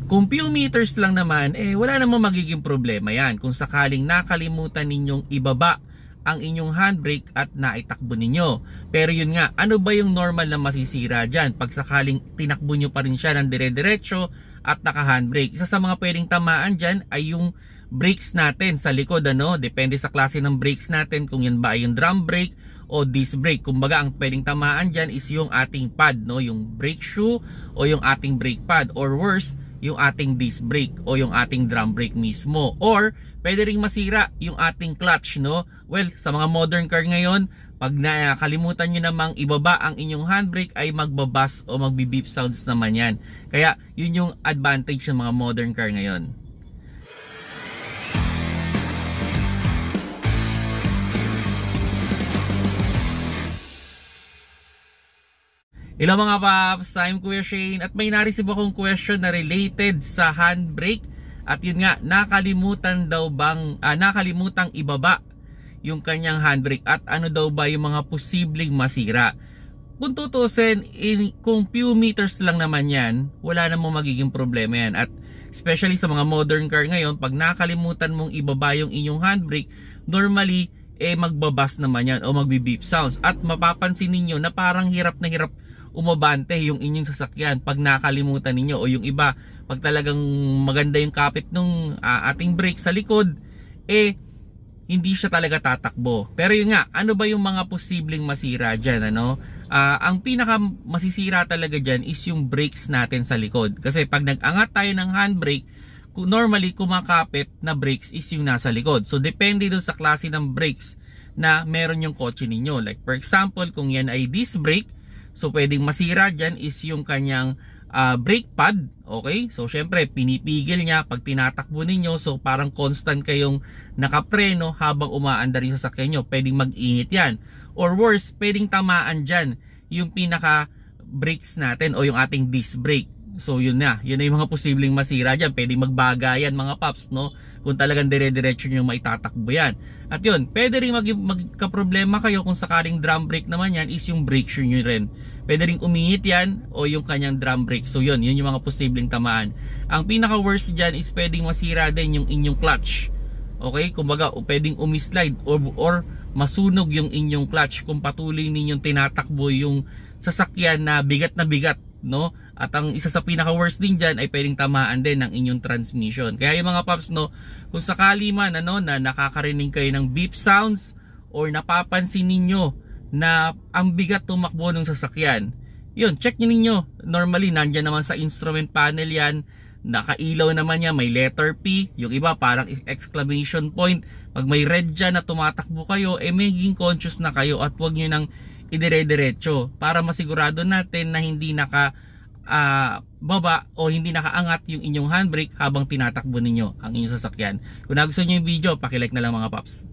Kung few meters lang naman, wala namang magiging problema yan kung sakaling nakalimutan ninyong ibaba ang inyong handbrake at naitakbo ninyo. Pero yun nga, ano ba yung normal na masisira dyan pag sakaling tinakbo nyo pa rin siya ng dire-diretso at naka-handbrake? Isa sa mga pwedeng tamaan dyan ay yung brakes natin sa likod, ano? Depende sa klase ng brakes natin kung yan ba ay yung drum brake o disc brake. Kumbaga ang pwedeng tamaan dyan is yung ating pad, no? Yung brake shoe o yung ating brake pad, or worse, yung ating disc brake o yung ating drum brake mismo. Or pwede ring masira yung ating clutch, no? Well, sa mga modern car ngayon, pag nakalimutan nyo namang ibaba ang inyong handbrake ay magbabas o magbi-beep sounds naman yan. Kaya yun yung advantage ng mga modern car ngayon. Hello mga paps, I'm Kuya Shane at may nareceive akong question na related sa handbrake. At yun nga, nakalimutang ibaba yung kanyang handbrake at ano daw ba yung mga posibleng masira. Kung tutusin, kung few meters lang naman yan, wala namang magiging problema yan. At especially sa mga modern car ngayon, pag nakalimutan mong ibaba yung inyong handbrake, normally magbabas naman yan o magbi-beep sounds. At mapapansin ninyo na parang hirap na hirap umabante yung inyong sasakyan pag nakalimutan ninyo, o yung iba pag talagang maganda yung kapit nung ating brake sa likod, hindi siya talaga tatakbo. Pero yun nga, ano ba yung mga posibleng masira dyan, ano? Ang pinaka masisira talaga dyan is yung brakes natin sa likod, kasi pag nag-angat tayo ng handbrake, normally kumakapit na brakes is yung nasa likod. So depende doon sa klase ng brakes na meron yung kotse ninyo. Like for example, kung yan ay disc brake, so pwedeng masira dyan is yung kanyang brake pad. Okay, so syempre pinipigil niya pag tinatakbo ninyo, so parang constant kayong nakapreno habang umaandar yung sasakyan nyo. Pwedeng mag-init yan, or worse, pwedeng tamaan dyan yung pinaka brakes natin o yung ating disc brake. So yun na yung mga posibleng masira dyan. Pwedeng magbagayan mga paps, no? Kung talagang dire-diretso nyo maitatakbo yan. At yun, pwede rin magka-problema kayo kung sakaling drum brake naman yan is yung brake shoe nyo rin. Pwede rin uminit yan o yung kanyang drum brake. So yun yung mga posibleng tamaan. Ang pinaka worst dyan is pwedeng masira din yung inyong clutch. Okay, kumbaga pwedeng umislide or masunog yung inyong clutch kung patuloy ninyong tinatakbo yung sasakyan na bigat, no? At ang isa sa pinaka worst din dyan ay pwedeng tamaan din ng inyong transmission. Kaya yung mga paps, no, kung sakali man na nakakarinig kayo ng beep sounds or napapansin ninyo na ang bigat tumakbo ng sasakyan, yun, check nyo ninyo. Normally nandyan naman sa instrument panel yan, nakailaw naman yan, may letter P, yung iba parang exclamation point. Pag may red dyan na tumatakbo kayo, maging conscious na kayo at huwag nyo nang idire-diretso para masigurado natin na hindi baba o hindi nakaangat yung inyong handbrake habang tinatakbo ninyo ang inyong sasakyan. Kung nagustuhan nyo yung video, paki-like na lang mga paps.